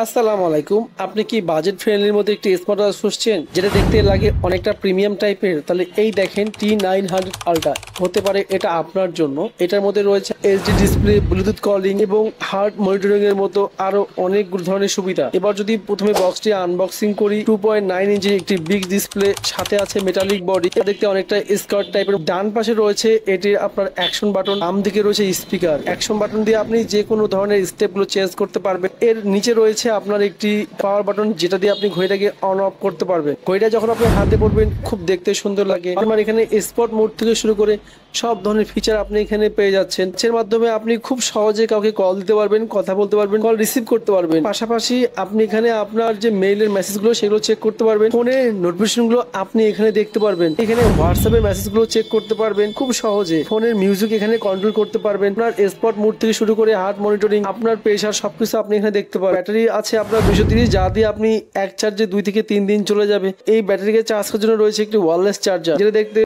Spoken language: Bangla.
আসসালামু আলাইকুম। আপনি কি বাজেট ফ্রেন্ডলির মধ্যে একটি স্মার্ট ওয়াচ খুঁজছেন যেটা দেখতে লাগে অনেকটা প্রিমিয়াম টাইপের? তাহলে এই দেখেন T900 আলট্রা হতে পারে এটা আপনার জন্য। এটার মধ্যে রয়েছে এইচডি ডিসপ্লে, ব্লুটুথ কলিং এবং হার্ট মনিটরিং এর মতো আরো অনেক ধরনের সুবিধা। এবার যদি প্রথমে বক্সটি আনবক্সিং করি, 2.9 ইঞ্চির একটি বিগ ডিসপ্লে, সাথে আছে মেটালিক বডি, দেখতে অনেকটা স্কার্ট টাইপের। ডান পাশে রয়েছে এটির আপনার অ্যাকশন বাটন, বাম দিকে রয়েছে স্পিকার। অ্যাকশন বাটন দিয়ে আপনি যে কোনো ধরনের স্টেপগুলো চেঞ্জ করতে পারবেন। এর নিচে রয়েছে আপনার একটি পাওয়ার বাটন, যেটা দিয়ে আপনি ঘড়িটাকে অন অফ করতে পারবেন। ঘড়িটা যখন আপনি হাতে পড়বেন খুব দেখতে সুন্দর লাগে। আমার এখানে স্পট মোড থেকে শুরু করে সব ধরনের ফিচার আপনি এখানে পেয়ে যাচ্ছেন। এর মাধ্যমে আপনি খুব সহজে কাউকে কল দিতে পারবেন, কথা বলতে পারবেন, কল রিসিভ করতে পারবেন। পাশাপাশি আপনি এখানে আপনার যে মেইলের মেসেজগুলো সেগুলো চেক করতে পারবেন। ফোনের নোটিফিকেশনগুলো আপনি এখানে দেখতে পারবেন। এখানে হোয়াটসঅ্যাপের মেসেজগুলো চেক করতে পারবেন খুব সহজে। ফোনের মিউজিক এখানে কন্ট্রোল করতে পারবেন। আপনার স্পট মোড থেকে শুরু করে হার্ট মনিটরিং, আপনার প্রেশার, সবকিছু আপনি এখানে দেখতে পারবেন। ব্যাটারি আছে আপনার 230, যা দিয়ে আপনি এক চার্জে 2 থেকে 3 দিন চলে যাবে। এই ব্যাটারিকে চার্জ করার জন্য রয়েছে একটি ওয়্যারলেস চার্জার, যেটা দেখতে